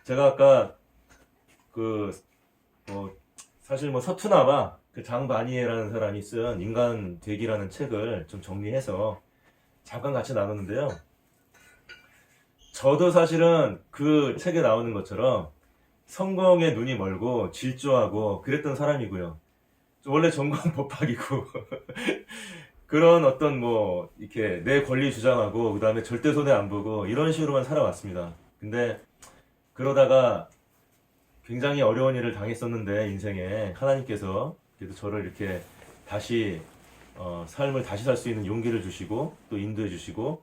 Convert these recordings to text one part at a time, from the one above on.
제가 아까 그 뭐 사실 뭐 서투나마 그 장바니에라는 사람이 쓴 인간 되기라는 책을 좀 정리해서 잠깐 같이 나눴는데요. 저도 사실은 그 책에 나오는 것처럼 성공에 눈이 멀고 질조하고 그랬던 사람이고요. 원래 전공 법학이고 그런 어떤 뭐 이렇게 내 권리 주장하고 그다음에 절대 손해 안 보고 이런 식으로만 살아왔습니다. 근데 그러다가 굉장히 어려운 일을 당했었는데 인생에 하나님께서 그래도 저를 이렇게 다시 삶을 다시 살 수 있는 용기를 주시고 또 인도해 주시고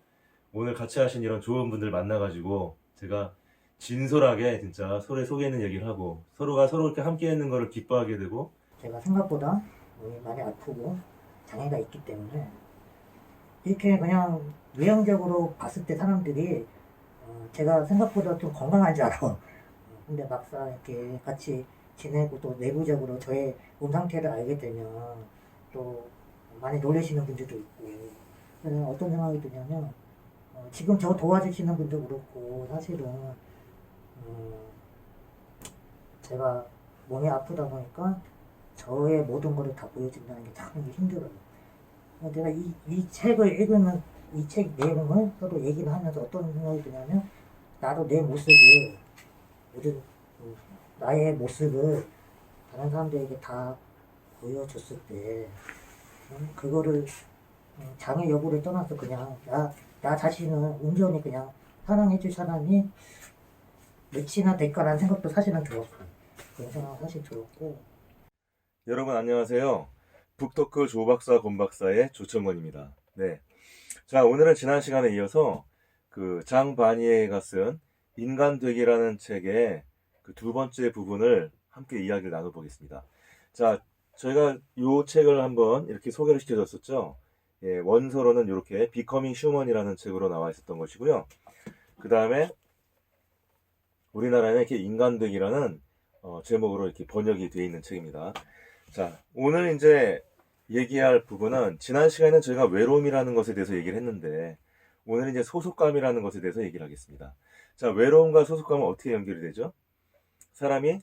오늘 같이 하신 이런 좋은 분들 만나가지고 제가 진솔하게 진짜 서로의 속에 있는 얘기를 하고 서로가 서로 이렇게 함께 있는 거를 기뻐하게 되고 제가 생각보다 몸이 많이 아프고 장애가 있기 때문에 이렇게 그냥 외형적으로 봤을 때 사람들이 제가 생각보다 좀 건강한 줄 알아. 근데 막상 이렇게 같이 지내고 또 내부적으로 저의 몸 상태를 알게 되면 또 많이 놀라시는 분들도 있고, 그래서 어떤 생각이 드냐면 지금 저 도와주시는 분도 그렇고 사실은 제가 몸이 아프다 보니까 저의 모든 거를 다 보여준다는 게 참 힘들어요. 내가 이 책을 읽으면 이 책 내용을 서로 얘기를 하면서 어떤 생각이 드냐면 나도 내 모습을 모든 나의 모습을 다른 사람들에게 다 보여줬을 때 그거를 장애 여부를 떠나서 그냥 나 자신을 온전히 그냥 사랑해줄 사람이 몇이나 될까라는 생각도 사실은 들었고 그런 생각은 사실 들었고. 여러분 안녕하세요. 북토크 조박사 곰박사의 조청건입니다. 네. 자, 오늘은 지난 시간에 이어서 그 장바니에가 쓴 인간 되기라는 책의 그 두 번째 부분을 함께 이야기를 나눠보겠습니다. 자, 저희가 이 책을 한번 이렇게 소개를 시켜줬었죠. 예, 원서로는 이렇게 Becoming Human이라는 책으로 나와 있었던 것이고요. 그 다음에 우리나라에는 이렇게 인간 되기라는 제목으로 이렇게 번역이 되어 있는 책입니다. 자, 오늘 이제 얘기할 부분은 지난 시간에는 저희가 외로움이라는 것에 대해서 얘기를 했는데 오늘은 이제 소속감이라는 것에 대해서 얘기를 하겠습니다. 자, 외로움과 소속감은 어떻게 연결이 되죠? 사람이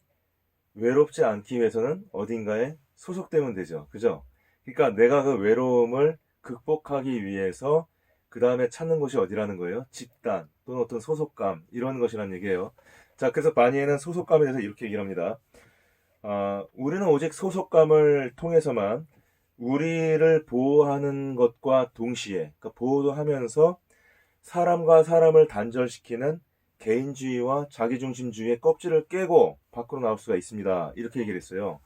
외롭지 않기 위해서는 어딘가에 소속되면 되죠. 그죠? 그러니까 내가 그 외로움을 극복하기 위해서 그 다음에 찾는 곳이 어디라는 거예요? 집단 또는 어떤 소속감 이런 것이란 얘기예요. 자, 그래서 바니에는 소속감에 대해서 이렇게 얘기를 합니다. 우리는 오직 소속감을 통해서만 우리를 보호하는 것과 동시에, 그러니까 보호도 하면서 사람과 사람을 단절시키는 개인주의와 자기중심주의의 껍질을 깨고 밖으로 나올 수가 있습니다. 이렇게 얘기를 했어요.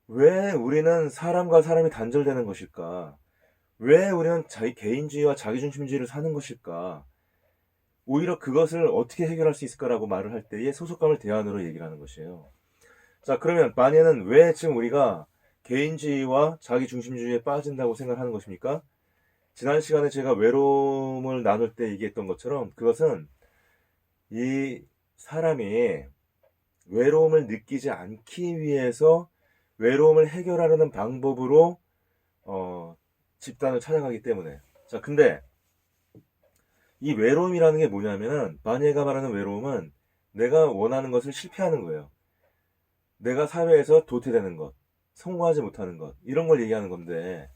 왜 우리는 사람과 사람이 단절되는 것일까? 왜 우리는 자기 개인주의와 자기중심주의를 사는 것일까? 오히려 그것을 어떻게 해결할 수 있을까라고 말을 할 때에 소속감을 대안으로 얘기를 하는 것이에요. 자, 그러면 바니에는 왜 지금 우리가 개인주의와 자기중심주의에 빠진다고 생각하는 것입니까? 지난 시간에 제가 외로움을 나눌 때 얘기했던 것처럼 그것은 이 사람이 외로움을 느끼지 않기 위해서 외로움을 해결하려는 방법으로 집단을 찾아가기 때문에. 자, 근데 이 외로움이라는 게 뭐냐면은 바니에가 말하는 외로움은 내가 원하는 것을 실패하는 거예요. 내가 사회에서 도태되는 것, 성공하지 못하는 것, 이런 걸 얘기하는 건데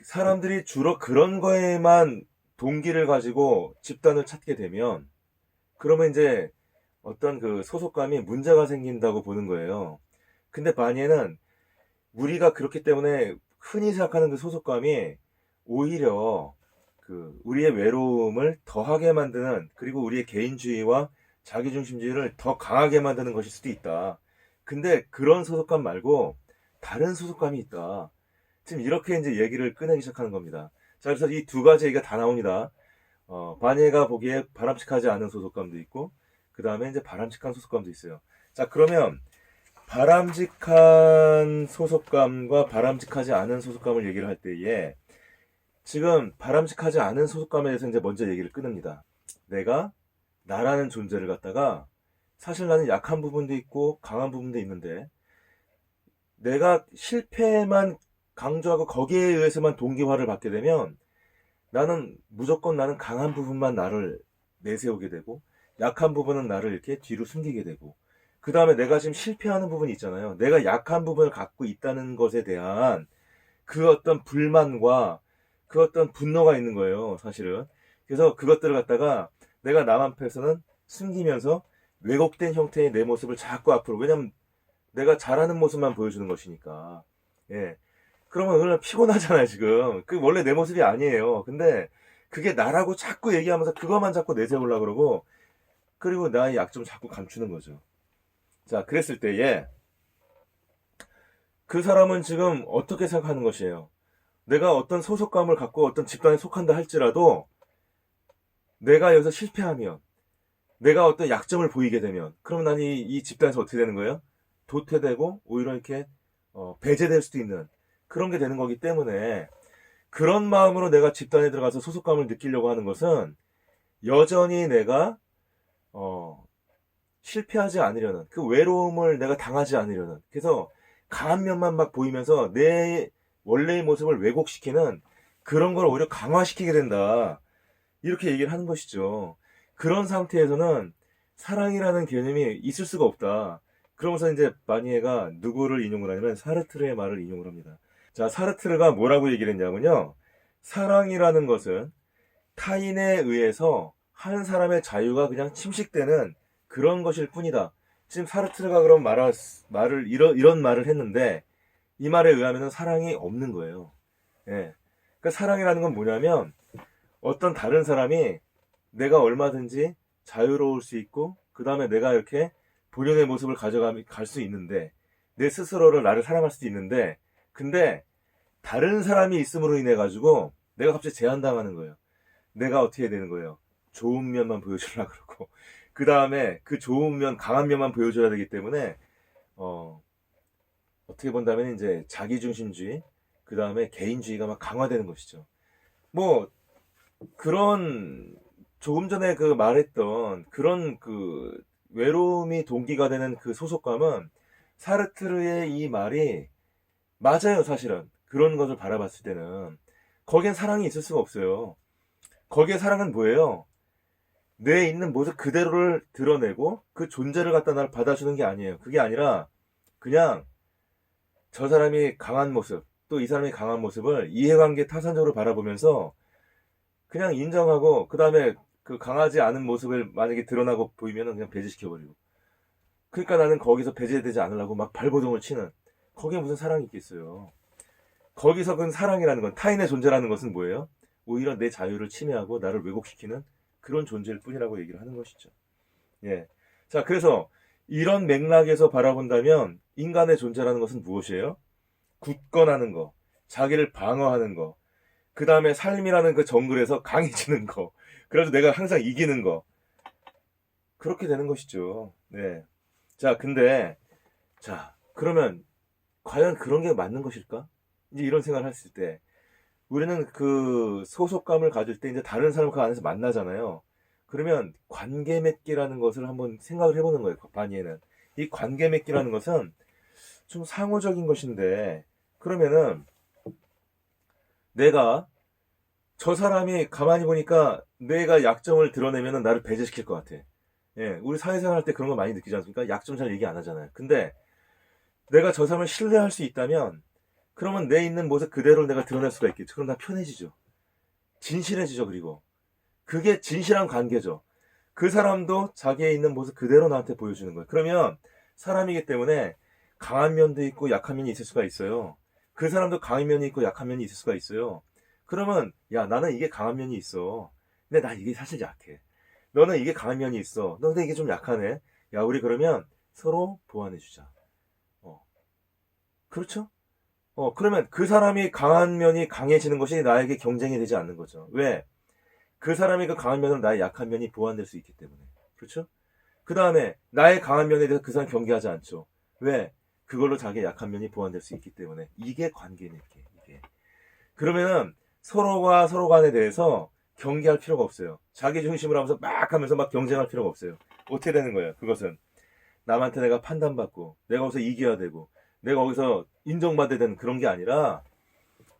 사람들이 주로 그런 거에만 동기를 가지고 집단을 찾게 되면 그러면 이제 어떤 그 소속감이 문제가 생긴다고 보는 거예요. 근데 바니에는 우리가 그렇기 때문에 흔히 생각하는 그 소속감이 오히려 그 우리의 외로움을 더하게 만드는 그리고 우리의 개인주의와 자기중심주의를 더 강하게 만드는 것일 수도 있다. 근데 그런 소속감 말고 다른 소속감이 있다. 지금 이렇게 이제 얘기를 꺼내기 시작하는 겁니다. 자, 그래서 이 두 가지 얘기가 다 나옵니다. 바니에가 보기에 바람직하지 않은 소속감도 있고, 그 다음에 이제 바람직한 소속감도 있어요. 자, 그러면 바람직한 소속감과 바람직하지 않은 소속감을 얘기를 할 때에 지금 바람직하지 않은 소속감에 대해서 이제 먼저 얘기를 끊습니다. 내가 나라는 존재를 갖다가 사실 나는 약한 부분도 있고 강한 부분도 있는데 내가 실패만 강조하고 거기에 의해서만 동기화를 받게 되면 나는 무조건 나는 강한 부분만 나를 내세우게 되고 약한 부분은 나를 이렇게 뒤로 숨기게 되고, 그 다음에 내가 지금 실패하는 부분이 있잖아요. 내가 약한 부분을 갖고 있다는 것에 대한 그 어떤 불만과 그 어떤 분노가 있는 거예요, 사실은. 그래서 그것들을 갖다가 내가 남 앞에서는 숨기면서 왜곡된 형태의 내 모습을 자꾸 앞으로, 왜냐면 내가 잘하는 모습만 보여주는 것이니까. 예. 그러면 오늘 피곤하잖아요, 지금. 그 원래 내 모습이 아니에요. 근데 그게 나라고 자꾸 얘기하면서 그것만 자꾸 내세우려고 그러고, 그리고 나의 약점 자꾸 감추는 거죠. 자, 그랬을 때에 그 사람은 지금 어떻게 생각하는 것이에요? 내가 어떤 소속감을 갖고 어떤 집단에 속한다 할지라도 내가 여기서 실패하면, 내가 어떤 약점을 보이게 되면, 그럼 난 이 집단에서 어떻게 되는 거예요? 도태되고 오히려 이렇게 배제될 수도 있는 그런 게 되는 거기 때문에, 그런 마음으로 내가 집단에 들어가서 소속감을 느끼려고 하는 것은 여전히 내가 실패하지 않으려는, 그 외로움을 내가 당하지 않으려는, 그래서 강한 면만 막 보이면서 내 원래의 모습을 왜곡시키는 그런 걸 오히려 강화시키게 된다, 이렇게 얘기를 하는 것이죠. 그런 상태에서는 사랑이라는 개념이 있을 수가 없다. 그러면서 이제 마니에가 누구를 인용을 하냐면 사르트르의 말을 인용을 합니다. 자, 사르트르가 뭐라고 얘기를 했냐면요, 사랑이라는 것은 타인에 의해서 한 사람의 자유가 그냥 침식되는 그런 것일 뿐이다. 지금 사르트르가 그런 이런 말을 했는데, 이 말에 의하면 사랑이 없는 거예요. 예. 그러니까 사랑이라는 건 뭐냐면, 어떤 다른 사람이 내가 얼마든지 자유로울 수 있고, 그 다음에 내가 이렇게 본연의 모습을 갈 수 있는데, 내 스스로를 나를 사랑할 수도 있는데, 근데 다른 사람이 있음으로 인해 가지고 내가 갑자기 제한당하는 거예요. 내가 어떻게 되는 거예요? 좋은 면만 보여주려고 그러고, 그 다음에 그 좋은 면, 강한 면만 보여줘야 되기 때문에 어떻게 본다면 이제 자기중심주의, 그 다음에 개인주의가 막 강화되는 것이죠. 뭐 그런, 조금 전에 그 말했던 그런 그 외로움이 동기가 되는 그 소속감은, 사르트르의 이 말이 맞아요, 사실은. 그런 것을 바라봤을 때는 거기엔 사랑이 있을 수가 없어요. 거기에 사랑은 뭐예요? 내 있는 모습 그대로를 드러내고 그 존재를 갖다 나를 받아주는 게 아니에요. 그게 아니라 그냥 저 사람이 강한 모습, 또 이 사람이 강한 모습을 이해관계 타산적으로 바라보면서 그냥 인정하고, 그 다음에 그 강하지 않은 모습을 만약에 드러나고 보이면 그냥 배제시켜버리고, 그러니까 나는 거기서 배제되지 않으려고 막 발버둥을 치는, 거기에 무슨 사랑이 있겠어요. 거기서 그 사랑이라는 건, 타인의 존재라는 것은 뭐예요? 오히려 내 자유를 침해하고 나를 왜곡시키는 그런 존재일 뿐이라고 얘기를 하는 것이죠. 예. 자, 그래서 이런 맥락에서 바라본다면 인간의 존재라는 것은 무엇이에요? 굳건하는 거, 자기를 방어하는 거, 그 다음에 삶이라는 그 정글에서 강해지는 거, 그래서 내가 항상 이기는 거, 그렇게 되는 것이죠. 네. 자, 근데, 자, 그러면 과연 그런 게 맞는 것일까? 이제 이런 생각을 했을 때, 우리는 그 소속감을 가질 때 이제 다른 사람을 그 안에서 만나잖아요. 그러면 관계 맺기라는 것을 한번 생각을 해보는 거예요, 바니에는. 이 관계 맺기라는 것은 좀 상호적인 것인데, 그러면은 내가, 저 사람이 가만히 보니까 내가 약점을 드러내면은 나를 배제시킬 것 같아. 예, 우리 사회생활 할 때 그런 거 많이 느끼지 않습니까? 약점 잘 얘기 안 하잖아요. 근데 내가 저 사람을 신뢰할 수 있다면, 그러면 내 있는 모습 그대로 내가 드러낼 수가 있겠죠. 그럼 나 편해지죠. 진실해지죠. 그리고 그게 진실한 관계죠. 그 사람도 자기의 있는 모습 그대로 나한테 보여주는 거예요. 그러면 사람이기 때문에 강한 면도 있고 약한 면이 있을 수가 있어요. 그 사람도 강한 면이 있고 약한 면이 있을 수가 있어요. 그러면, 야, 나는 이게 강한 면이 있어. 근데 나 이게 사실 약해. 너는 이게 강한 면이 있어. 너 근데 이게 좀 약하네. 야, 우리 그러면 서로 보완해주자. 그렇죠? 그러면 그 사람이 강한 면이 강해지는 것이 나에게 경쟁이 되지 않는 거죠. 왜? 그 사람이 그 강한 면으로 나의 약한 면이 보완될 수 있기 때문에. 그렇죠? 그 다음에 나의 강한 면에 대해서 그 사람 경계하지 않죠. 왜? 그걸로 자기의 약한 면이 보완될 수 있기 때문에. 이게 관계입니다. 이게. 그러면은 서로가 서로 간에 대해서 경계할 필요가 없어요. 자기 중심으로 하면서 막 하면서 막 경쟁할 필요가 없어요. 어떻게 되는 거예요? 그것은 남한테 내가 판단받고 내가 거기서 이겨야 되고 내가 거기서 인정받아야 되는 그런 게 아니라,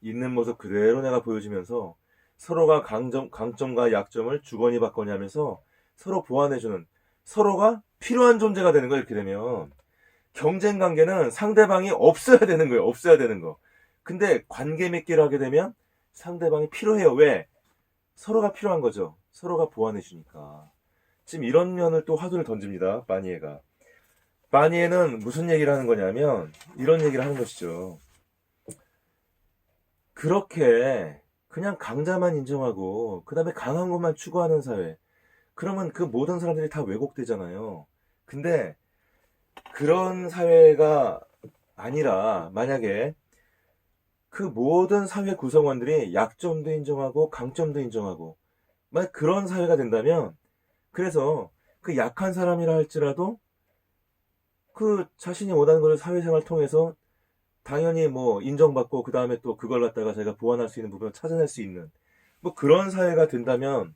있는 모습 그대로 내가 보여주면서 서로가 강점과 약점을 주거니 받거니 하면서 서로 보완해주는, 서로가 필요한 존재가 되는 거예요. 이렇게 되면 경쟁 관계는 상대방이 없어야 되는 거예요. 없어야 되는 거. 근데 관계 맺기를 하게 되면 상대방이 필요해요. 왜? 서로가 필요한 거죠. 서로가 보완해 주니까. 지금 이런 면을 또 화두를 던집니다. 바니에가. 바니에는 무슨 얘기를 하는 거냐면 이런 얘기를 하는 것이죠. 그렇게 그냥 강자만 인정하고 그 다음에 강한 것만 추구하는 사회. 그러면 그 모든 사람들이 다 왜곡되잖아요. 근데 그런 사회가 아니라 만약에 그 모든 사회 구성원들이 약점도 인정하고 강점도 인정하고 만약 그런 사회가 된다면 그래서 그 약한 사람이라 할지라도 그 자신이 원하는 것을 사회생활 통해서 당연히 뭐 인정받고 그 다음에 또 그걸 갖다가 자기가 보완할 수 있는 부분을 찾아낼 수 있는 뭐 그런 사회가 된다면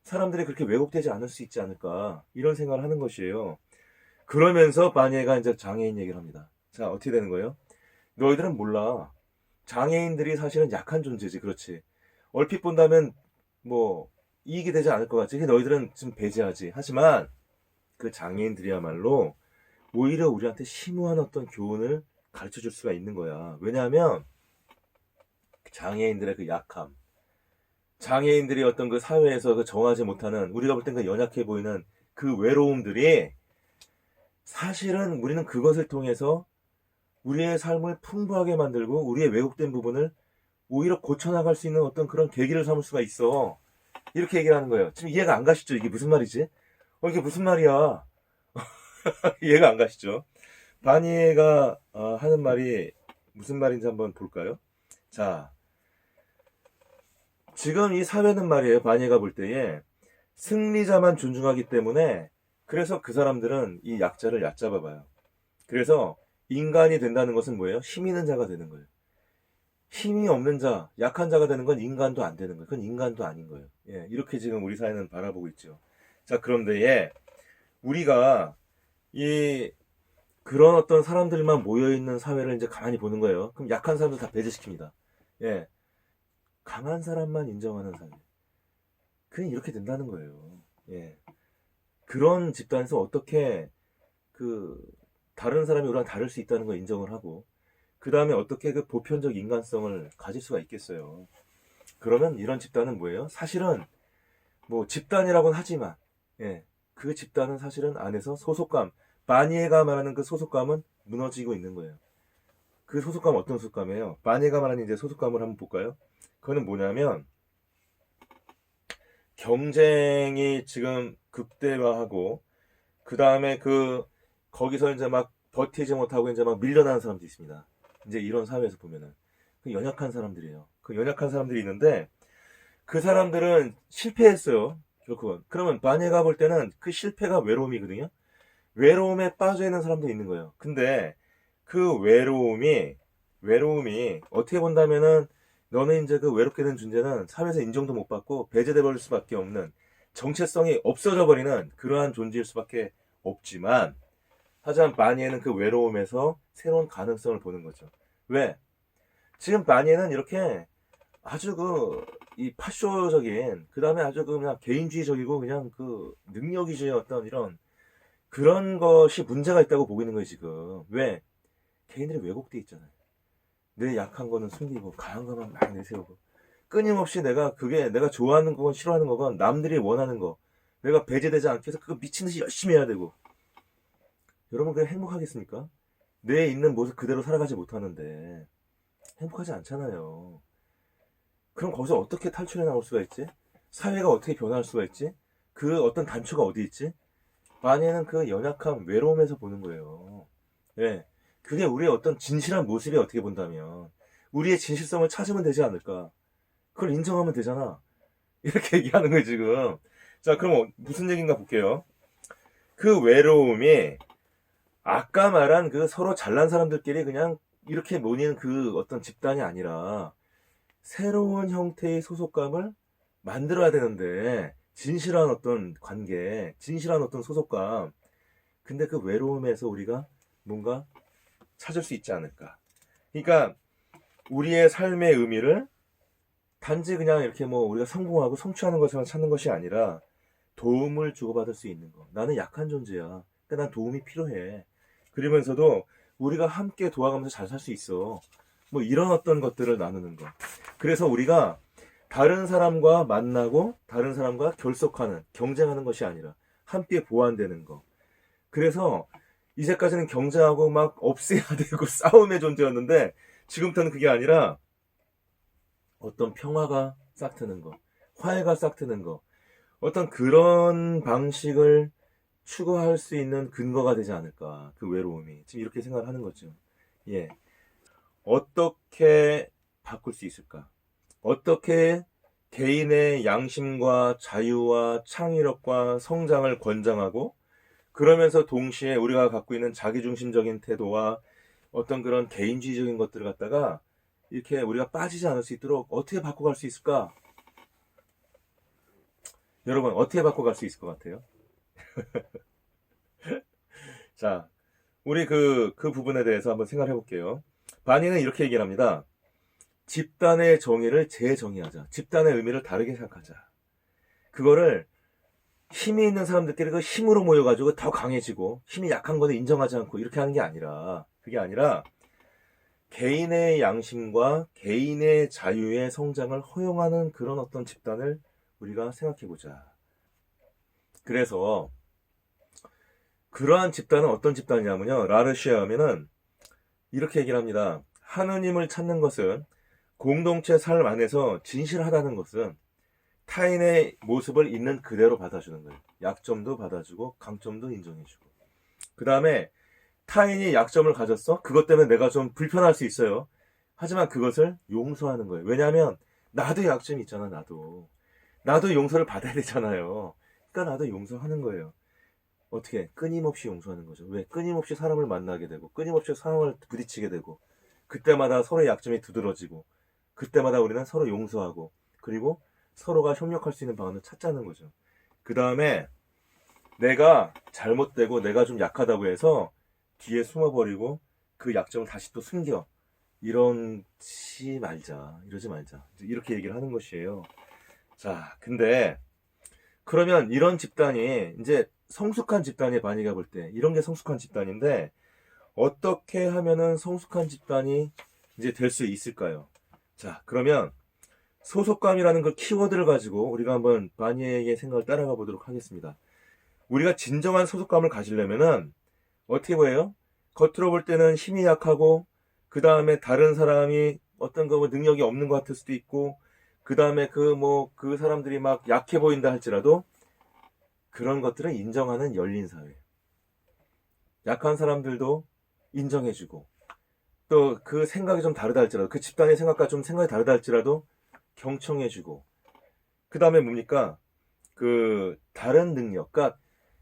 사람들이 그렇게 왜곡되지 않을 수 있지 않을까 이런 생각을 하는 것이에요. 그러면서 바니에가 이제 장애인 얘기를 합니다. 자, 어떻게 되는 거예요? 너희들은 몰라. 장애인들이 사실은 약한 존재지, 그렇지. 얼핏 본다면 뭐 이익이 되지 않을 것 같지. 너희들은 좀 배제하지. 하지만 그 장애인들이야말로 오히려 우리한테 심오한 어떤 교훈을 가르쳐 줄 수가 있는 거야. 왜냐하면 장애인들의 그 약함, 장애인들이 어떤 그 사회에서 그 정하지 못하는 우리가 볼 땐 그 연약해 보이는 그 외로움들이 사실은 우리는 그것을 통해서 우리의 삶을 풍부하게 만들고 우리의 왜곡된 부분을 오히려 고쳐나갈 수 있는 어떤 그런 계기를 삼을 수가 있어. 이렇게 얘기를 하는 거예요. 지금 이해가 안 가시죠? 이게 무슨 말이지? 이게 무슨 말이야? 이해가 안 가시죠? 바니에가 하는 말이 무슨 말인지 한번 볼까요? 자, 지금 이 사회는 말이에요. 바니에가 볼 때에 승리자만 존중하기 때문에 그래서 그 사람들은 이 약자를 얕잡아 봐요. 그래서 인간이 된다는 것은 뭐예요? 힘 있는 자가 되는 거예요. 힘이 없는 자, 약한 자가 되는 건 인간도 안 되는 거예요. 그건 인간도 아닌 거예요. 예, 이렇게 지금 우리 사회는 바라보고 있죠. 자, 그런데 우리가 이 그런 어떤 사람들만 모여 있는 사회를 이제 가만히 보는 거예요. 그럼 약한 사람들 다 배제시킵니다. 예, 강한 사람만 인정하는 사회. 그냥 이렇게 된다는 거예요. 예, 그런 집단에서 어떻게 그 다른 사람이 우리랑 다를 수 있다는 걸 인정을 하고 그 다음에 어떻게 그 보편적 인간성을 가질 수가 있겠어요. 그러면 이런 집단은 뭐예요? 사실은 뭐 집단이라고는 하지만 그 집단은 사실은 안에서 소속감, 바니에가 말하는 그 소속감은 무너지고 있는 거예요. 그 소속감은 어떤 소속감이에요? 바니에가 말하는 이제 소속감을 한번 볼까요? 그거는 뭐냐면 경쟁이 지금 극대화하고 그 다음에 거기서 이제 막 버티지 못하고 이제 막 밀려나는 사람들이 있습니다. 이제 이런 사회에서 보면은 그 연약한 사람들이에요. 그 연약한 사람들이 있는데 그 사람들은 실패했어요. 결국은. 그러면 바니가 볼 때는 그 실패가 외로움이거든요. 외로움에 빠져 있는 사람도 있는 거예요. 근데 그 외로움이 어떻게 본다면은 너는 이제 그 외롭게 된 존재는 사회에서 인정도 못 받고 배제돼 버릴 수밖에 없는 정체성이 없어져 버리는 그러한 존재일 수밖에 없지만 하지만 바니에는 그 외로움에서 새로운 가능성을 보는 거죠. 왜? 지금 바니에는 이렇게 아주 이 파쇼적인, 그 다음에 아주 그냥 개인주의적이고 그냥 그 능력이주의 어떤 이런 그런 것이 문제가 있다고 보고 있는 거예요, 지금. 왜? 개인들이 왜곡돼 있잖아요. 내 약한 거는 숨기고 강한 것만 막 내세우고 끊임없이 내가 좋아하는 거건 싫어하는 거건 남들이 원하는 거 내가 배제되지 않게 해서 그거 미친 듯이 열심히 해야 되고 여러분 그게 행복하겠습니까? 내 있는 모습 그대로 살아가지 못하는데 행복하지 않잖아요. 그럼 거기서 어떻게 탈출해 나올 수가 있지? 사회가 어떻게 변화할 수가 있지? 그 어떤 단초가 어디 있지? 바니에는 그 연약함, 외로움에서 보는 거예요. 예. 그게 우리의 어떤 진실한 모습이 어떻게 본다면 우리의 진실성을 찾으면 되지 않을까? 그걸 인정하면 되잖아. 이렇게 얘기하는 거예요, 지금. 자, 그럼 무슨 얘기인가 볼게요. 그 외로움이 아까 말한 그 서로 잘난 사람들끼리 그냥 이렇게 모이는 그 어떤 집단이 아니라 새로운 형태의 소속감을 만들어야 되는데 진실한 어떤 관계, 진실한 어떤 소속감. 근데 그 외로움에서 우리가 뭔가 찾을 수 있지 않을까. 그러니까 우리의 삶의 의미를 단지 그냥 이렇게 뭐 우리가 성공하고 성취하는 것에만 찾는 것이 아니라 도움을 주고받을 수 있는 거. 나는 약한 존재야. 그러니까 난 도움이 필요해. 그러면서도 우리가 함께 도와가면서 잘 살 수 있어. 뭐 이런 어떤 것들을 나누는 거. 그래서 우리가 다른 사람과 만나고 다른 사람과 결속하는, 경쟁하는 것이 아니라 함께 보완되는 거. 그래서 이제까지는 경쟁하고 막 없애야 되고 싸움의 존재였는데 지금부터는 그게 아니라 어떤 평화가 싹트는 거, 화해가 싹트는 거, 어떤 그런 방식을 추구할 수 있는 근거가 되지 않을까. 그 외로움이. 지금 이렇게 생각을 하는 거죠. 예. 어떻게 바꿀 수 있을까? 어떻게 개인의 양심과 자유와 창의력과 성장을 권장하고 그러면서 동시에 우리가 갖고 있는 자기중심적인 태도와 어떤 그런 개인주의적인 것들을 갖다가 이렇게 우리가 빠지지 않을 수 있도록 어떻게 바꿔갈 수 있을까? 여러분 어떻게 바꿔갈 수 있을 것 같아요? 자, 우리 그 부분에 대해서 한번 생각해 볼게요. 바니는 이렇게 얘기를 합니다. 집단의 정의를 재정의하자. 집단의 의미를 다르게 생각하자. 그거를 힘이 있는 사람들끼리 그 힘으로 모여가지고 더 강해지고 힘이 약한 거는 인정하지 않고 이렇게 하는 게 아니라 그게 아니라 개인의 양심과 개인의 자유의 성장을 허용하는 그런 어떤 집단을 우리가 생각해 보자. 그래서 그러한 집단은 어떤 집단이냐면요. 라르시아 하면은 이렇게 얘기를 합니다. 하느님을 찾는 것은 공동체 삶 안에서 진실하다는 것은 타인의 모습을 있는 그대로 받아주는 거예요. 약점도 받아주고 강점도 인정해주고. 그 다음에 타인이 약점을 가졌어? 그것 때문에 내가 좀 불편할 수 있어요. 하지만 그것을 용서하는 거예요. 왜냐하면 나도 약점이 있잖아. 나도 용서를 받아야 되잖아요. 그러니까 나도 용서하는 거예요. 어떻게? 끊임없이 용서하는 거죠. 왜? 끊임없이 사람을 만나게 되고 끊임없이 사람을 부딪히게 되고 그때마다 서로의 약점이 두드러지고 그때마다 우리는 서로 용서하고 그리고 서로가 협력할 수 있는 방안을 찾자는 거죠. 그 다음에 내가 잘못되고 내가 좀 약하다고 해서 뒤에 숨어버리고 그 약점을 다시 또 숨겨. 이러지 말자. 이렇게 얘기를 하는 것이에요. 자, 근데 그러면 이런 집단이 이제 성숙한 집단이 바니가 볼 때 이런 게 성숙한 집단인데 어떻게 하면은 성숙한 집단이 이제 될 수 있을까요? 자, 그러면 소속감이라는 그 키워드를 가지고 우리가 한번 바니에게 생각을 따라가 보도록 하겠습니다. 우리가 진정한 소속감을 가지려면은 어떻게 보여요? 겉으로 볼 때는 힘이 약하고 그 다음에 다른 사람이 어떤 거 능력이 없는 것 같을 수도 있고 그 다음에 그 사람들이 막 약해 보인다 할지라도 그런 것들을 인정하는 열린 사회. 약한 사람들도 인정해주고 또 그 생각이 좀 다르다 할지라도 그 집단의 생각과 좀 생각이 다르다 할지라도 경청해주고 그 다음에 뭡니까? 그 다른 능력. 그러니까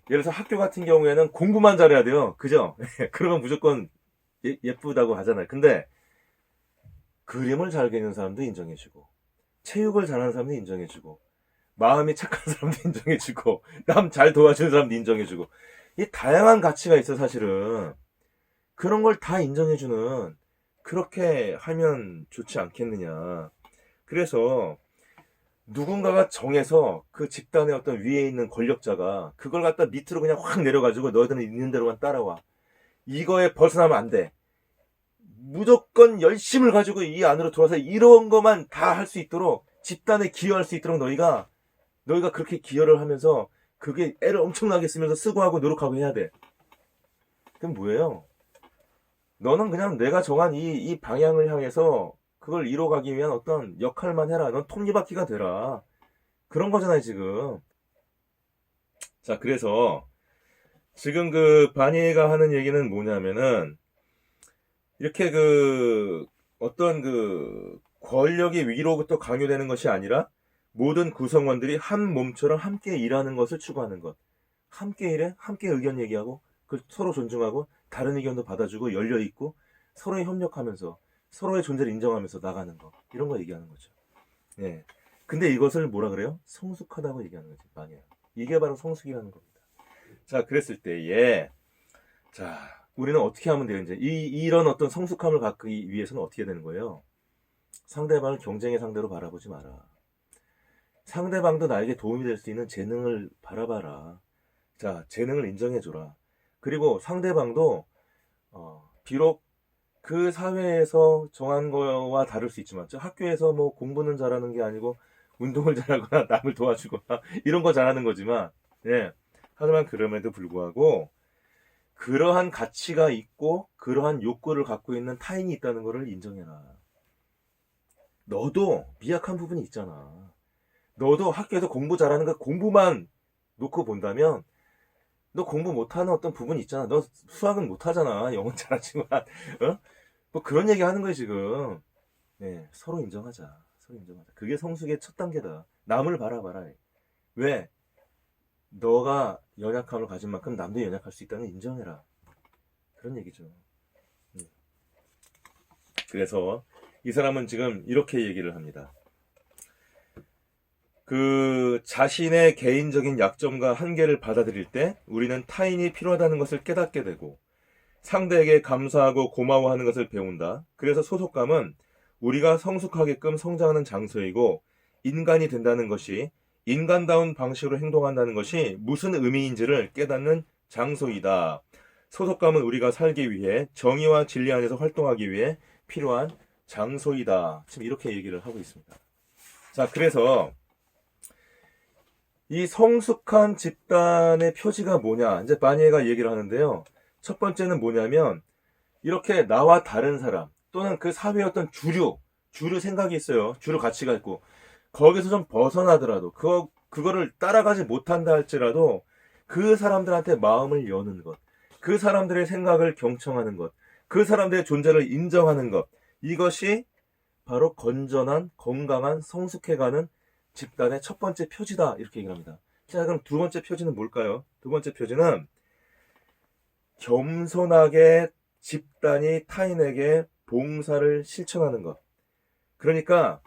예를 들어서 학교 같은 경우에는 공부만 잘해야 돼요. 그죠? 그러면 무조건 예쁘다고 하잖아요. 근데 그림을 잘 그리는 사람도 인정해주고 체육을 잘하는 사람도 인정해주고 마음이 착한 사람도 인정해주고 남 잘 도와주는 사람도 인정해주고 이 다양한 가치가 있어 사실은. 그런 걸 다 인정해주는 그렇게 하면 좋지 않겠느냐. 그래서 누군가가 정해서 그 집단의 어떤 위에 있는 권력자가 그걸 갖다 밑으로 그냥 확 내려가지고 너희들은 있는 대로만 따라와. 이거에 벗어나면 안 돼. 무조건 열심을 가지고 이 안으로 들어와서 이런 것만 다 할 수 있도록 집단에 기여할 수 있도록 너희가 그렇게 기여를 하면서 그게 애를 엄청나게 쓰면서 쓰고하고 노력하고 해야 돼. 그럼 뭐예요? 너는 그냥 내가 정한 이 방향을 향해서 그걸 이뤄가기 위한 어떤 역할만 해라. 넌 톱니바퀴가 되라. 그런 거잖아요, 지금. 자, 그래서 지금 그 바니가 하는 얘기는 뭐냐면은 이렇게 어떤 권력이 위로부터 강요되는 것이 아니라 모든 구성원들이 한 몸처럼 함께 일하는 것을 추구하는 것. 함께 일해, 함께 의견 얘기하고 서로 존중하고 다른 의견도 받아주고 열려있고 서로에 협력하면서 서로의 존재를 인정하면서 나가는 거. 이런 거 얘기하는 거죠. 예. 근데 이것을 뭐라 그래요? 성숙하다고 얘기하는 거지. 아니야. 이게 바로 성숙이라는 겁니다. 자, 그랬을 때에 자, 우리는 어떻게 하면 돼요? 이제 이런 어떤 성숙함을 갖기 위해서는 어떻게 되는 거예요? 상대방을 경쟁의 상대로 바라보지 마라. 상대방도 나에게 도움이 될 수 있는 재능을 바라봐라. 자, 재능을 인정해줘라. 그리고 상대방도 비록 그 사회에서 정한 거와 다를 수 있지만, 저 학교에서 뭐 공부는 잘하는 게 아니고 운동을 잘하거나 남을 도와주거나 이런 거 잘하는 거지만, 예. 하지만 그럼에도 불구하고 그러한 가치가 있고 그러한 욕구를 갖고 있는 타인이 있다는 것을 인정해라. 너도 미약한 부분이 있잖아. 너도 학교에서 공부 잘하는 거 공부만 놓고 본다면 너 공부 못하는 어떤 부분이 있잖아. 너 수학은 못하잖아. 영어는 잘하지만 어? 뭐 그런 얘기 하는 거야 지금. 네, 서로 인정하자. 서로 인정하자. 그게 성숙의 첫 단계다. 남을 바라봐라. 왜? 너가 연약함을 가진 만큼 남도 연약할 수 있다는 걸 인정해라. 그런 얘기죠. 그래서 이 사람은 지금 이렇게 얘기를 합니다. 그 자신의 개인적인 약점과 한계를 받아들일 때 우리는 타인이 필요하다는 것을 깨닫게 되고 상대에게 감사하고 고마워하는 것을 배운다. 그래서 소속감은 우리가 성숙하게끔 성장하는 장소이고 인간이 된다는 것이 인간다운 방식으로 행동한다는 것이 무슨 의미인지를 깨닫는 장소이다. 소속감은 우리가 살기 위해 정의와 진리 안에서 활동하기 위해 필요한 장소이다. 지금 이렇게 얘기를 하고 있습니다. 자, 그래서 이 성숙한 집단의 표지가 뭐냐? 이제 바니에가 얘기를 하는데요. 첫 번째는 뭐냐면 이렇게 나와 다른 사람 또는 그 사회의 어떤 주류 생각이 있어요. 주류 가치가 있고 거기서 좀 벗어나더라도 그거를 따라가지 못한다 할지라도 그 사람들한테 마음을 여는 것, 그 사람들의 생각을 경청하는 것, 그 사람들의 존재를 인정하는 것, 이것이 바로 건전한 건강한 성숙해가는 집단의 첫 번째 표지다 이렇게 얘기를 합니다. 자, 그럼 두 번째 표지는 뭘까요? 두 번째 표지는 겸손하게 집단이 타인에게 봉사를 실천하는 것. 그러니까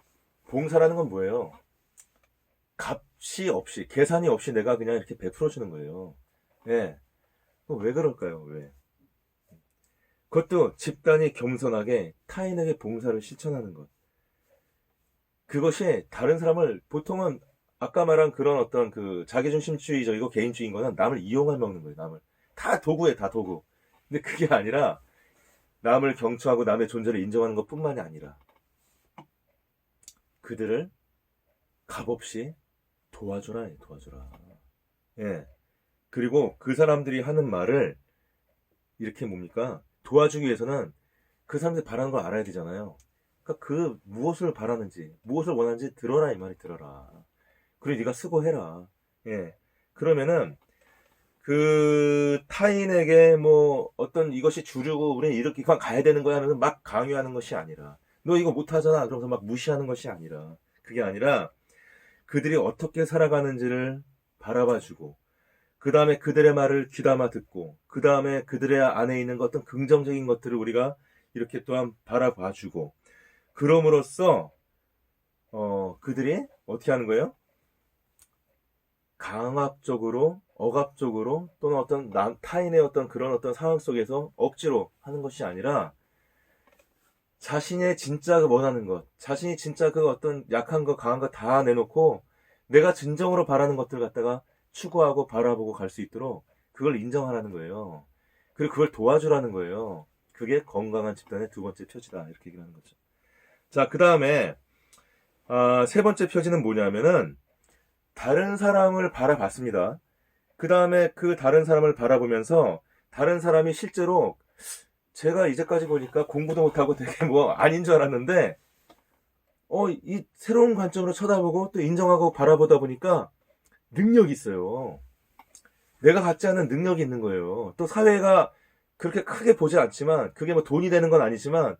봉사라는 건 뭐예요? 값이 없이 계산이 없이 내가 그냥 이렇게 베풀어 주는 거예요. 예. 왜 그럴까요? 왜? 그것도 집단이 겸손하게 타인에게 봉사를 실천하는 것. 그것이 다른 사람을 보통은 아까 말한 그런 어떤 그 자기중심주의적이고 개인주의인 거는 남을 이용해 먹는 거예요. 남을 다 도구에 다 도구. 근데 그게 아니라 남을 경청하고 남의 존재를 인정하는 것뿐만이 아니라 그들을 값없이 도와줘라. 예. 그리고 그 사람들이 하는 말을 이렇게 뭡니까? 도와주기 위해서는 그 사람들이 바라는 걸 알아야 되잖아요. 그러니까 그 무엇을 바라는지, 무엇을 원하는지 들어라 이 말이 들어라. 그리고 네가 수고해라. 예. 그러면은 그 타인에게 뭐 어떤 이것이 주류고 우리는 이렇게 가야 되는 거야 하면서 막 강요하는 것이 아니라 너 이거 못하잖아 그러면서 막 무시하는 것이 아니라 그게 아니라 그들이 어떻게 살아가는지를 바라봐주고 그 다음에 그들의 말을 귀담아 듣고 그 다음에 그들의 안에 있는 어떤 긍정적인 것들을 우리가 이렇게 또한 바라봐주고 그럼으로써 그들이 어떻게 하는 거예요? 강압적으로 억압적으로 또는 어떤 타인의 어떤 그런 어떤 상황 속에서 억지로 하는 것이 아니라 자신의 진짜 원하는 것, 자신이 진짜 그 어떤 약한 거, 강한 거 다 내놓고 내가 진정으로 바라는 것들 갖다가 추구하고 바라보고 갈 수 있도록 그걸 인정하라는 거예요. 그리고 그걸 도와주라는 거예요. 그게 건강한 집단의 두 번째 표지다. 이렇게 얘기를 하는 거죠. 자, 그 다음에 세 번째 표지는 뭐냐면은 다른 사람을 바라봤습니다. 그 다음에 그 다른 사람을 바라보면서 다른 사람이 실제로 제가 이제까지 보니까 공부도 못하고 되게 뭐 아닌 줄 알았는데 이 새로운 관점으로 쳐다보고 또 인정하고 바라보다 보니까 능력이 있어요. 내가 갖지 않은 능력이 있는 거예요. 또 사회가 그렇게 크게 보지 않지만 그게 뭐 돈이 되는 건 아니지만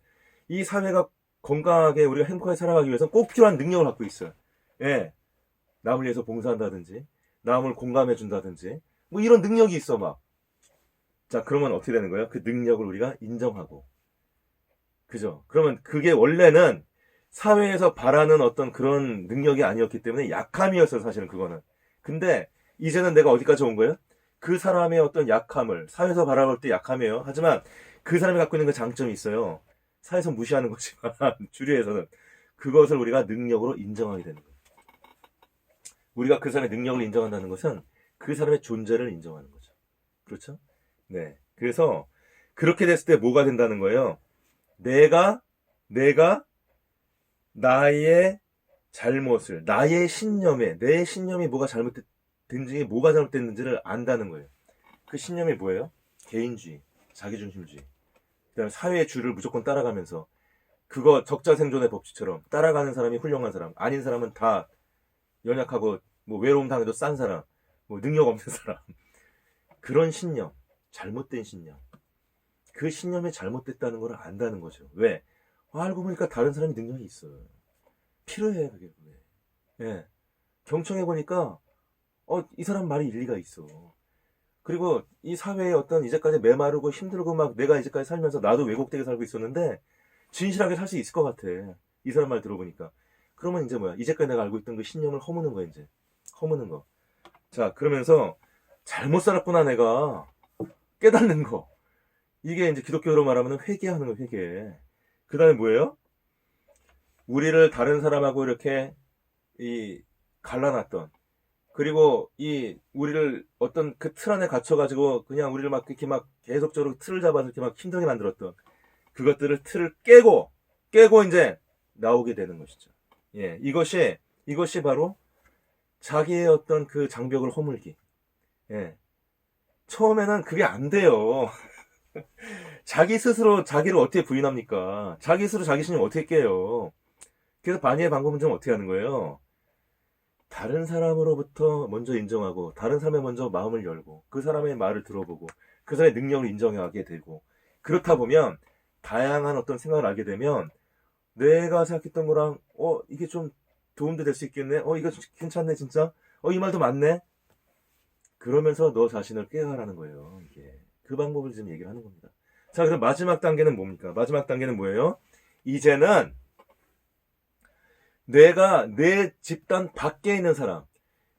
이 사회가 건강하게 우리가 행복하게 살아가기 위해서 꼭 필요한 능력을 갖고 있어요. 예. 남을 위해서 봉사한다든지 남을 공감해 준다든지 뭐 이런 능력이 있어 막. 자, 그러면 어떻게 되는 거예요? 그 능력을 우리가 인정하고. 그죠? 그러면 그게 원래는 사회에서 바라는 어떤 그런 능력이 아니었기 때문에 약함이었어요, 사실은 그거는. 근데 이제는 내가 어디까지 온 거예요? 그 사람의 어떤 약함을 사회에서 바라볼 때 약함이에요. 하지만 그 사람이 갖고 있는 그 장점이 있어요. 사회에서 무시하는 거지만 주류에서는 그것을 우리가 능력으로 인정하게 되는 거예요. 우리가 그 사람의 능력을 인정한다는 것은 그 사람의 존재를 인정하는 거죠. 그렇죠? 네. 그래서 그렇게 됐을 때 뭐가 된다는 거예요? 내가 나의 잘못을, 나의 신념에, 내 신념이 뭐가 잘못됐든지, 뭐가 잘못됐는지를 안다는 거예요. 그 신념이 뭐예요? 개인주의, 자기중심주의. 그다음에 사회의 줄을 무조건 따라가면서, 그거 적자생존의 법칙처럼 따라가는 사람이 훌륭한 사람, 아닌 사람은 다 연약하고, 뭐 외로움 당해도 싼 사람, 뭐 능력 없는 사람. 그런 신념, 잘못된 신념. 그 신념이 잘못됐다는 걸 안다는 거죠. 왜? 알고 보니까 다른 사람이 능력이 있어요. 필요해, 그게. 예. 경청해보니까, 이 사람 말이 일리가 있어. 그리고 이 사회에 어떤 이제까지 메마르고 힘들고 막 내가 이제까지 살면서 나도 왜곡되게 살고 있었는데, 진실하게 살 수 있을 것 같아. 이 사람 말 들어보니까. 그러면 이제 뭐야? 이제까지 내가 알고 있던 그 신념을 허무는 거야, 이제. 허무는 거. 자, 그러면서, 잘못 살았구나, 내가. 깨닫는 거. 이게 이제 기독교로 말하면 회개하는 거, 회개. 그 다음에 뭐예요? 우리를 다른 사람하고 이렇게 갈라놨던, 그리고 우리를 어떤 그 틀 안에 갇혀가지고 그냥 우리를 막 이렇게 막 계속적으로 틀을 잡아서 이렇게 막 힘들게 만들었던 그것들을 틀을 깨고 이제 나오게 되는 것이죠. 예, 이것이 바로 자기의 어떤 그 장벽을 허물기. 예. 처음에는 그게 안 돼요. 자기 스스로 자기를 어떻게 부인합니까? 자기 스스로 자기 신념 어떻게 깨요? 그래서 반의의 방법은 좀 어떻게 하는 거예요? 다른 사람으로부터 먼저 인정하고, 다른 사람에 먼저 마음을 열고, 그 사람의 말을 들어보고, 그 사람의 능력을 인정하게 되고, 그렇다 보면, 다양한 어떤 생각을 알게 되면, 내가 생각했던 거랑, 이게 좀 도움도 될 수 있겠네? 이거 괜찮네, 진짜? 이 말도 맞네? 그러면서 너 자신을 깨달으라는 거예요, 이게. 그 방법을 지금 얘기를 하는 겁니다. 자, 그럼 마지막 단계는 뭡니까? 마지막 단계는 뭐예요? 이제는 내가 내 집단 밖에 있는 사람,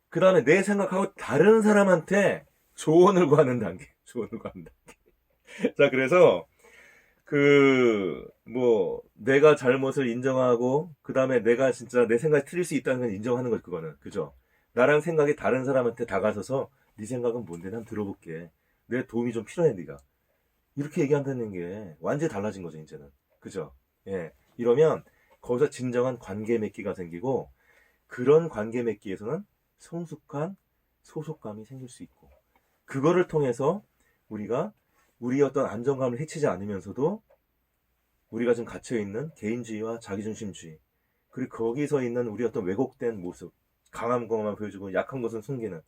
그 다음에 내 생각하고 다른 사람한테 조언을 구하는 단계. 조언을 구하는 단계. 자, 그래서 내가 잘못을 인정하고, 그 다음에 내가 진짜 내 생각이 틀릴 수 있다는 걸 인정하는 거지, 그거는. 그죠? 나랑 생각이 다른 사람한테 다가서서 네 생각은 뭔데? 난 들어볼게. 내 도움이 좀 필요해, 네가. 이렇게 얘기한다는 게 완전히 달라진 거죠, 이제는. 그죠? 예. 이러면 거기서 진정한 관계 맺기가 생기고, 그런 관계 맺기에서는 성숙한 소속감이 생길 수 있고, 그거를 통해서 우리가 우리의 어떤 안정감을 해치지 않으면서도 우리가 지금 갇혀있는 개인주의와 자기중심주의, 그리고 거기서 있는 우리 어떤 왜곡된 모습, 강한 것만 보여주고 약한 것은 숨기는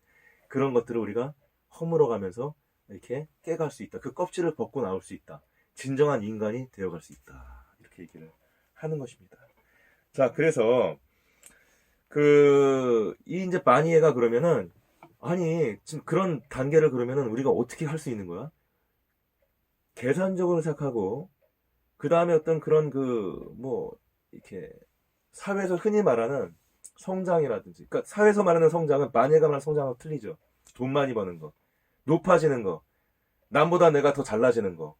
그런 것들을 우리가 허물어가면서 이렇게 깨갈 수 있다. 그 껍질을 벗고 나올 수 있다. 진정한 인간이 되어갈 수 있다. 이렇게 얘기를 하는 것입니다. 자, 그래서 이제 바니에가 그러면은, 아니 지금 그런 단계를 그러면은 우리가 어떻게 할 수 있는 거야? 계산적으로 생각하고, 그 다음에 어떤 그런 이렇게 사회에서 흔히 말하는 성장이라든지, 그러니까 사회에서 말하는 성장은 바니에가 말하는 성장하고 틀리죠. 돈 많이 버는 거, 높아지는 거, 남보다 내가 더 잘나지는 거,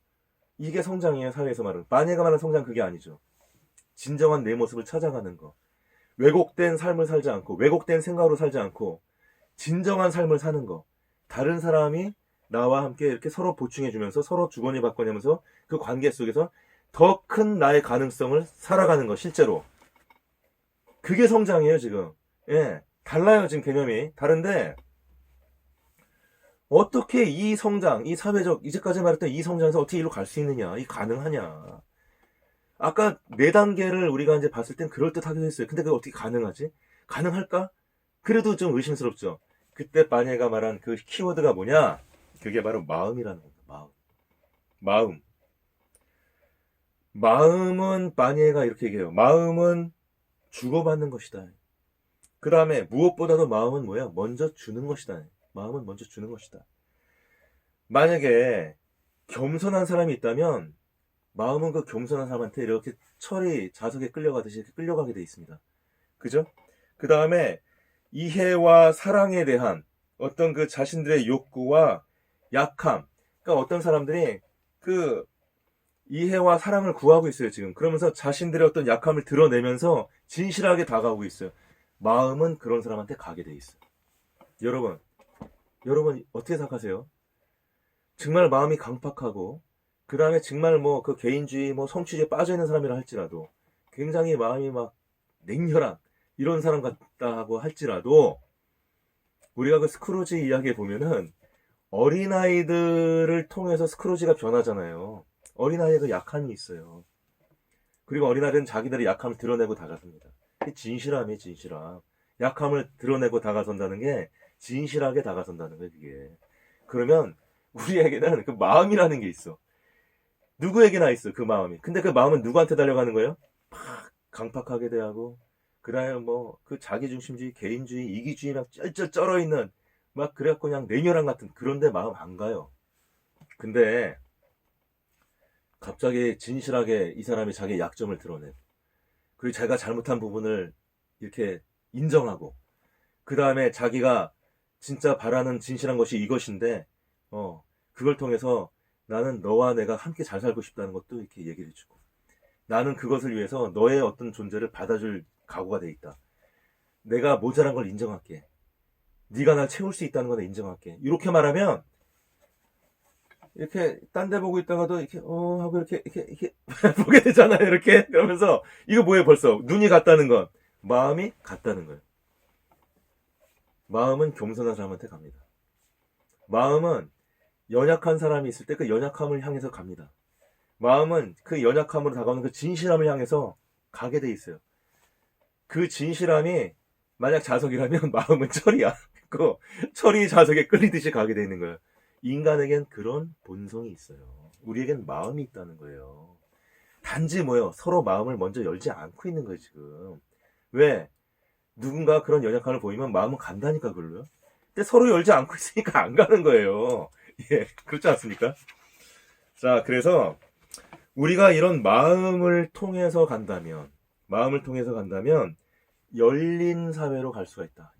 이게 성장이에요. 사회에서 말하는. 바니에가 말하는 성장 그게 아니죠. 진정한 내 모습을 찾아가는 거, 왜곡된 삶을 살지 않고, 왜곡된 생각으로 살지 않고, 진정한 삶을 사는 거, 다른 사람이 나와 함께 이렇게 서로 보충해주면서 서로 주거니 받거니 하면서 그 관계 속에서 더 큰 나의 가능성을 살아가는 거, 실제로. 그게 성장이에요, 지금. 예. 달라요, 지금 개념이. 다른데, 어떻게 이 성장, 이 사회적, 이제까지 말했던 이 성장에서 어떻게 이리로 갈 수 있느냐, 이 가능하냐. 아까 4단계를 우리가 이제 봤을 땐 그럴듯하기도 했어요. 근데 그게 어떻게 가능하지? 가능할까? 그래도 좀 의심스럽죠. 그때 바니에가 말한 그 키워드가 뭐냐? 그게 바로 마음이라는 겁니다. 마음. 마음은 바니에가 이렇게 얘기해요. 마음은 주고받는 것이다. 그 다음에 무엇보다도 마음은 뭐야? 먼저 주는 것이다. 마음은 먼저 주는 것이다. 만약에 겸손한 사람이 있다면 마음은 그 겸손한 사람한테 이렇게 철이 자석에 끌려가듯이 이렇게 끌려가게 돼 있습니다. 그죠? 그 다음에 이해와 사랑에 대한 어떤 그 자신들의 욕구와 약함. 그러니까 어떤 사람들이 그 이해와 사랑을 구하고 있어요, 지금. 그러면서 자신들의 어떤 약함을 드러내면서 진실하게 다가오고 있어요. 마음은 그런 사람한테 가게 돼 있어요. 여러분 어떻게 생각하세요? 정말 마음이 강팍하고 그 다음에 정말 뭐 그 개인주의 뭐 성취주의에 빠져있는 사람이라 할지라도 굉장히 마음이 막 냉혈한 이런 사람 같다고 할지라도 우리가 그 스크루지 이야기에 보면은 어린아이들을 통해서 스크루지가 변하잖아요. 어린아이가 약함이 있어요. 그리고 어린아이들은 자기들의 약함을 드러내고 다가섭니다. 진실함이에요, 진실함. 약함을 드러내고 다가선다는 게 진실하게 다가선다는 거예요, 그게. 그러면 우리에게는 그 마음이라는 게 있어. 누구에게나 있어, 그 마음이. 근데 그 마음은 누구한테 달려가는 거예요? 막 강팍하게 대하고, 그 다음에 뭐, 그 자기중심주의, 개인주의, 이기주의 막 쩔쩔 쩔어있는, 막 그래갖고 그냥 냉혈한 같은 그런데 마음 안 가요. 근데, 갑자기 진실하게 이 사람이 자기의 약점을 드러내. 그리고 자기가 잘못한 부분을 이렇게 인정하고, 그 다음에 자기가 진짜 바라는 진실한 것이 이것인데, 그걸 통해서 나는 너와 내가 함께 잘 살고 싶다는 것도 이렇게 얘기를 해주고, 나는 그것을 위해서 너의 어떤 존재를 받아줄 각오가 돼 있다. 내가 모자란 걸 인정할게. 네가 날 채울 수 있다는 걸 인정할게. 이렇게 말하면 이렇게 딴 데 보고 있다가도 이렇게 하고 이렇게 보게 되잖아요. 이렇게 그러면서 이거 뭐예요? 벌써 눈이 같다는 건 마음이 같다는 거예요. 마음은 겸손한 사람한테 갑니다. 마음은 연약한 사람이 있을 때 그 연약함을 향해서 갑니다. 마음은 그 연약함으로 다가오는 그 진실함을 향해서 가게 돼 있어요. 그 진실함이 만약 자석이라면 마음은 철이야. 그 철이 자석에 끌리듯이 가게 돼 있는 거예요. 인간에겐 그런 본성이 있어요. 우리에겐 마음이 있다는 거예요. 단지 뭐예요? 서로 마음을 먼저 열지 않고 있는 거예요, 지금. 왜? 누군가 그런 연약함을 보이면 마음은 간다니까, 그걸로요. 근데 서로 열지 않고 있으니까 안 가는 거예요. 예, 그렇지 않습니까? 자, 그래서 우리가 이런 마음을 통해서 간다면, 열린 사회로 갈 수가 있다.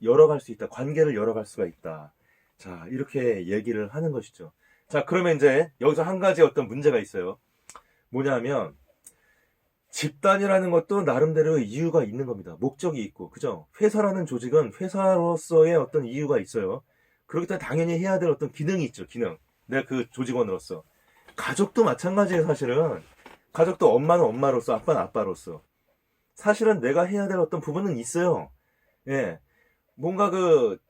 열어갈 수 있다. 관계를 열어갈 수가 있다. 자, 이렇게 얘기를 하는 것이죠. 자, 그러면 이제 여기서 한 가지 어떤 문제가 있어요. 뭐냐면, 집단이라는 것도 나름대로 이유가 있는 겁니다. 목적이 있고, 그죠? 회사라는 조직은 회사로서의 어떤 이유가 있어요. 그렇기 때문에 당연히 해야 될 어떤 기능이 있죠, 기능. 내가 그 조직원으로서. 가족도 마찬가지예요, 사실은. 가족도 엄마는 엄마로서, 아빠는 아빠로서. 사실은 내가 해야 될 어떤 부분은 있어요. 예. 뭔가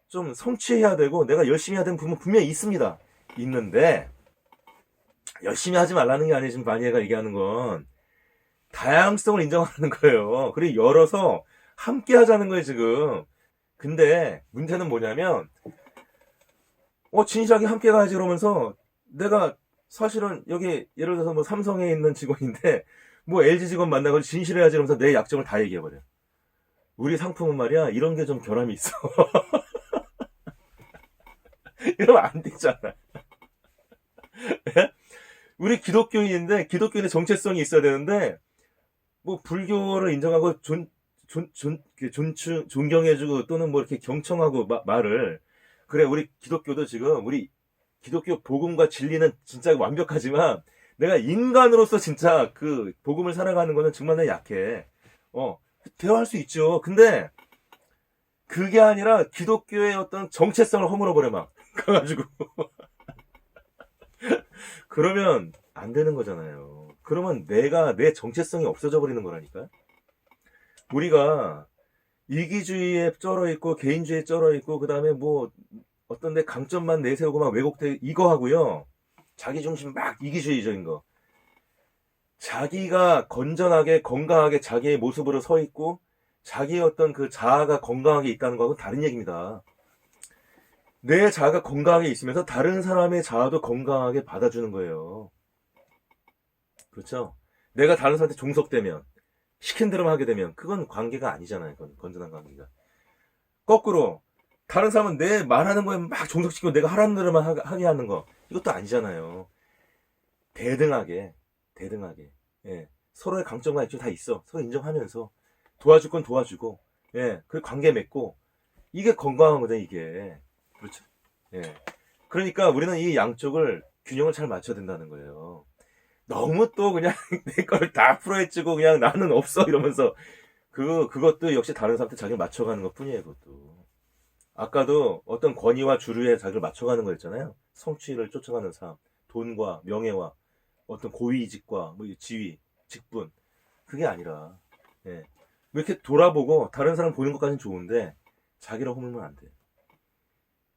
좀 성취해야 되고, 내가 열심히 해야 되는 부분 분명히 있습니다. 있는데, 열심히 하지 말라는 게 아니지, 지금 바니에가 얘기하는 건. 다양성을 인정하는 거예요. 그리고 열어서 함께 하자는 거예요, 지금. 근데 문제는 뭐냐면, 진실하게 함께 가야지 그러면서 내가 사실은 여기 예를 들어서 뭐 삼성에 있는 직원인데 뭐 LG 직원 만나고 진실해야지 그러면서 내 약점을 다 얘기해버려. 우리 상품은 말이야, 이런 게 좀 결함이 있어. 이러면 안 되잖아. 우리 기독교인인데 기독교인의 정체성이 있어야 되는데 뭐 불교를 인정하고 존경해주고 또는 뭐 이렇게 경청하고 말을 그래, 우리 기독교도 지금 우리 기독교 복음과 진리는 진짜 완벽하지만 내가 인간으로서 진짜 그 복음을 살아가는 거는 정말 내가 약해. 대화할 수 있죠. 근데 그게 아니라 기독교의 어떤 정체성을 허물어버려 막 가가지고 그러면 안 되는 거잖아요. 그러면 내가 내 정체성이 없어져 버리는 거라니까. 우리가 이기주의에 쩔어 있고 개인주의에 쩔어 있고 그다음에 뭐 어떤 데 강점만 내세우고 막 왜곡돼 이거 하고요. 자기 중심 막 이기주의적인 거. 자기가 건전하게 건강하게 자기의 모습으로 서 있고 자기의 어떤 그 자아가 건강하게 있다는 거하고 다른 얘기입니다. 내 자아가 건강하게 있으면서 다른 사람의 자아도 건강하게 받아주는 거예요. 그렇죠? 내가 다른 사람한테 종속되면 시킨 대로만 하게 되면 그건 관계가 아니잖아요. 그건 건전한 관계가. 거꾸로 다른 사람은 내 말하는 거에 막 종속시키고 내가 하라는 대로만 하게 하는 거 이것도 아니잖아요. 대등하게 예. 서로의 강점과 약점 다 있어. 서로 인정하면서 도와줄 건 도와주고 그 관계 맺고 이게 건강한 거다 이게. 그렇죠? 예. 그러니까 우리는 이 양쪽을 균형을 잘 맞춰야 된다는 거예요. 너무 또 그냥 내 걸 다 풀어헤치고 그냥 나는 없어 이러면서 그것도 역시 다른 사람한테 자기를 맞춰가는 것 뿐이에요, 그것도. 아까도 어떤 권위와 주류에 자기를 맞춰가는 거였잖아요. 성취를 쫓아가는 삶, 돈과 명예와 어떤 고위직과 뭐 지위, 직분. 그게 아니라, 예. 뭐 이렇게 돌아보고 다른 사람 보는 것까지는 좋은데, 자기를 허물면 안 돼요.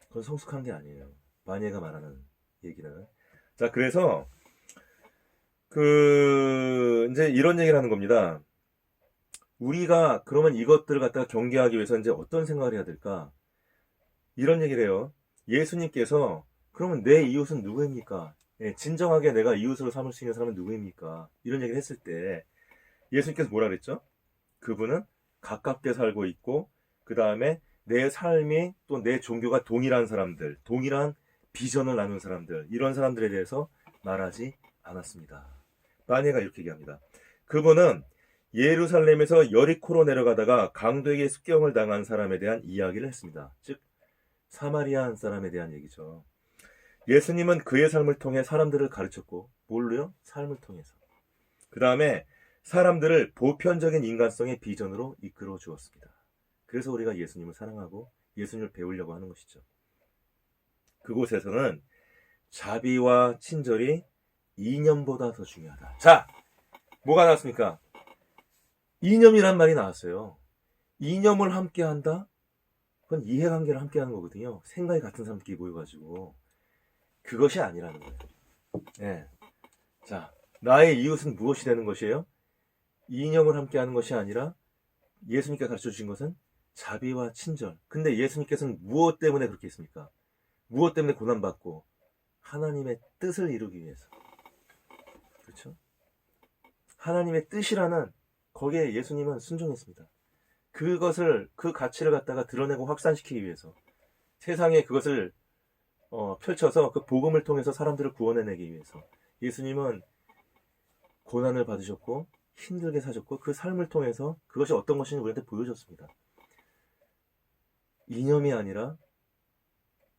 그건 성숙한 게 아니에요. 마니에가 말하는 얘기는. 자, 그래서, 이제 이런 얘기를 하는 겁니다. 우리가 그러면 이것들을 갖다가 경계하기 위해서 이제 어떤 생각을 해야 될까? 이런 얘기를 해요. 예수님께서 그러면 내 이웃은 누구입니까? 예, 진정하게 내가 이웃으로 삼을 수 있는 사람은 누구입니까? 이런 얘기를 했을 때 예수님께서 뭐라 그랬죠? 그분은 가깝게 살고 있고 그 다음에 내 삶이 또 내 종교가 동일한 사람들, 동일한 비전을 나눈 사람들, 이런 사람들에 대해서 말하지 않았습니다. 마니가 이렇게 얘기합니다. 그분은 예루살렘에서 여리코로 내려가다가 강도에게 습격을 당한 사람에 대한 이야기를 했습니다. 즉 사마리아 한 사람에 대한 얘기죠. 예수님은 그의 삶을 통해 사람들을 가르쳤고 뭘로요? 삶을 통해서. 그 다음에 사람들을 보편적인 인간성의 비전으로 이끌어 주었습니다. 그래서 우리가 예수님을 사랑하고 예수님을 배우려고 하는 것이죠. 그곳에서는 자비와 친절이 이념보다 더 중요하다. 자, 뭐가 나왔습니까? 이념이란 말이 나왔어요. 이념을 함께 한다? 그건 이해관계를 함께 하는 거거든요. 생각이 같은 사람들끼리 모여가지고. 그것이 아니라는 거예요. 네. 자, 나의 이웃은 무엇이 되는 것이에요? 이념을 함께 하는 것이 아니라 예수님께서 가르쳐 주신 것은 자비와 친절. 근데 예수님께서는 무엇 때문에 그렇게 했습니까? 무엇 때문에 고난받고? 하나님의 뜻을 이루기 위해서. 그렇죠? 하나님의 뜻이라는 거기에 예수님은 순종했습니다. 그것을, 그 가치를 갖다가 드러내고 확산시키기 위해서 세상에 그것을 펼쳐서 그 복음을 통해서 사람들을 구원해내기 위해서 예수님은 고난을 받으셨고 힘들게 사셨고 그 삶을 통해서 그것이 어떤 것인지 우리한테 보여줬습니다. 이념이 아니라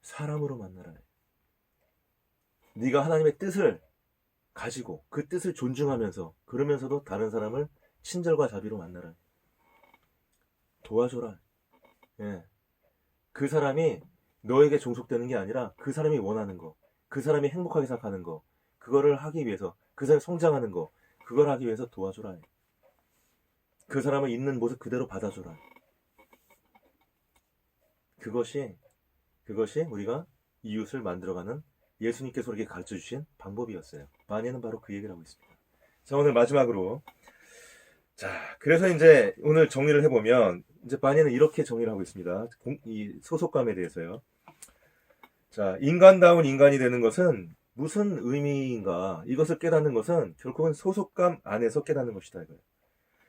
사람으로 만나라. 네가 하나님의 뜻을 가지고 그 뜻을 존중하면서 그러면서도 다른 사람을 친절과 자비로 만나라. 도와줘라. 예. 그 사람이 너에게 종속되는 게 아니라 그 사람이 원하는 거, 그 사람이 행복하게 생각하는 거, 그거를 하기 위해서, 그 사람이 성장하는 거, 그걸 하기 위해서 도와줘라. 그 사람을 있는 모습 그대로 받아줘라. 그것이 우리가 이웃을 만들어가는 예수님께서 우리에게 가르쳐 주신 방법이었어요. 마니는 바로 그 얘기를 하고 있습니다. 자, 오늘 마지막으로. 자, 그래서 이제 오늘 정리를 해보면, 이제 마니는 이렇게 정리를 하고 있습니다. 이 소속감에 대해서요. 자, 인간다운 인간이 되는 것은 무슨 의미인가? 이것을 깨닫는 것은 결국은 소속감 안에서 깨닫는 것이다, 이거예요.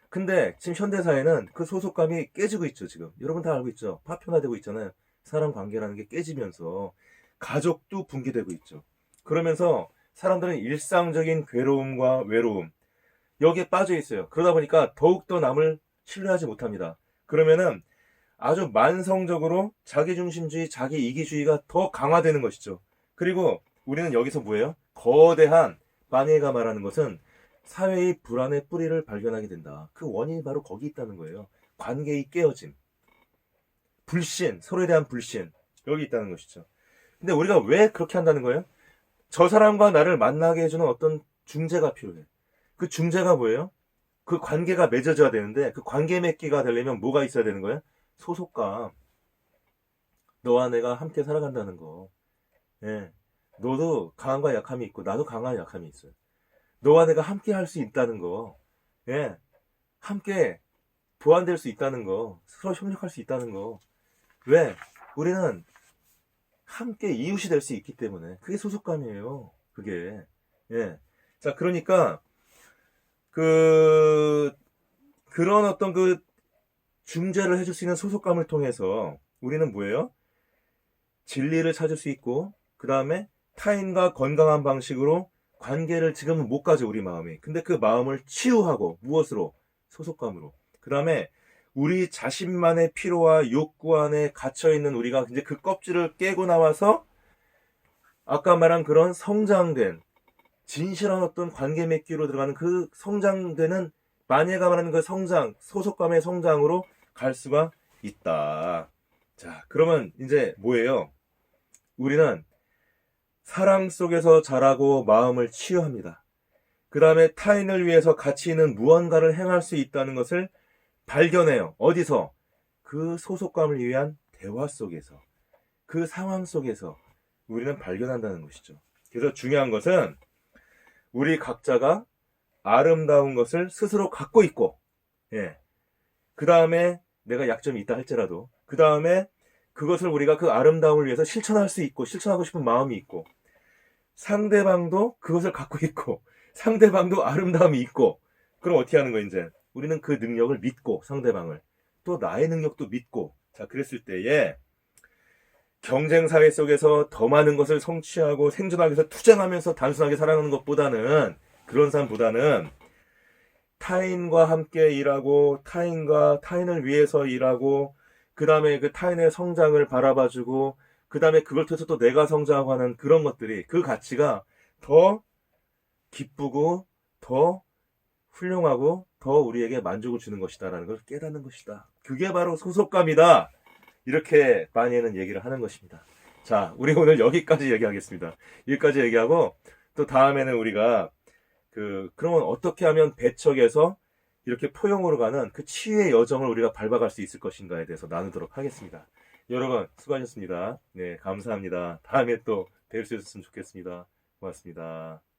근데 지금 현대사회는 그 소속감이 깨지고 있죠, 지금. 여러분 다 알고 있죠? 파편화되고 있잖아요. 사람 관계라는 게 깨지면서 가족도 붕괴되고 있죠. 그러면서 사람들은 일상적인 괴로움과 외로움, 여기에 빠져 있어요. 그러다 보니까 더욱더 남을 신뢰하지 못합니다. 그러면은 아주 만성적으로 자기중심주의, 자기이기주의가 더 강화되는 것이죠. 그리고 우리는 여기서 뭐예요? 거대한 마니에가 말하는 것은 사회의 불안의 뿌리를 발견하게 된다. 그 원인이 바로 거기 있다는 거예요. 관계의 깨어짐, 불신, 서로에 대한 불신, 여기 있다는 것이죠. 근데 우리가 왜 그렇게 한다는 거예요? 저 사람과 나를 만나게 해주는 어떤 중재가 필요해. 그 중재가 뭐예요? 그 관계가 맺어져야 되는데 그 관계 맺기가 되려면 뭐가 있어야 되는 거예요? 소속감. 너와 내가 함께 살아간다는 거. 예. 너도 강함과 약함이 있고 나도 강한 약함이 있어요. 너와 내가 함께 할 수 있다는 거. 예. 함께 보완될 수 있다는 거. 서로 협력할 수 있다는 거. 왜? 우리는 함께 이웃이 될 수 있기 때문에. 그게 소속감이에요. 그게. 예. 자, 그러니까 그런 어떤 중재를 해줄 수 있는 소속감을 통해서 우리는 뭐예요? 진리를 찾을 수 있고, 그 다음에 타인과 건강한 방식으로 관계를 지금은 못 가져, 우리 마음이. 근데 그 마음을 치유하고, 무엇으로? 소속감으로. 그 다음에 우리 자신만의 피로와 욕구 안에 갇혀있는 우리가 이제 그 껍질을 깨고 나와서 아까 말한 그런 성장된 진실한 어떤 관계 맺기로 들어가는 그 성장되는 마니가 말하는 그 성장, 소속감의 성장으로 갈 수가 있다. 자, 그러면 이제 뭐예요? 우리는 사랑 속에서 자라고 마음을 치유합니다. 그 다음에 타인을 위해서 가치 있는 무언가를 행할 수 있다는 것을 발견해요. 어디서? 그 소속감을 위한 대화 속에서, 그 상황 속에서 우리는 발견한다는 것이죠. 그래서 중요한 것은 우리 각자가 아름다운 것을 스스로 갖고 있고, 예. 그 다음에 내가 약점이 있다 할지라도, 그 다음에 그것을 우리가 그 아름다움을 위해서 실천할 수 있고, 실천하고 싶은 마음이 있고, 상대방도 그것을 갖고 있고, 상대방도 아름다움이 있고, 그럼 어떻게 하는 거야, 이제? 우리는 그 능력을 믿고, 상대방을. 또 나의 능력도 믿고, 자, 그랬을 때에, 경쟁 사회 속에서 더 많은 것을 성취하고 생존하기 위해서 투쟁하면서 단순하게 살아가는 것보다는, 그런 사람보다는 타인과 함께 일하고 타인을 위해서 일하고 그 다음에 그 타인의 성장을 바라봐주고 그 다음에 그걸 통해서 또 내가 성장하고 하는 그런 것들이 그 가치가 더 기쁘고 더 훌륭하고 더 우리에게 만족을 주는 것이다라는 걸 깨닫는 것이다. 그게 바로 소속감이다. 이렇게 마니에는 얘기를 하는 것입니다. 자, 우리 오늘 여기까지 얘기하겠습니다. 여기까지 얘기하고 또 다음에는 우리가 그러면 어떻게 하면 배척에서 이렇게 포용으로 가는 그 치유의 여정을 우리가 밟아갈 수 있을 것인가에 대해서 나누도록 하겠습니다. 여러분, 수고하셨습니다. 네, 감사합니다. 다음에 또 뵐 수 있었으면 좋겠습니다. 고맙습니다.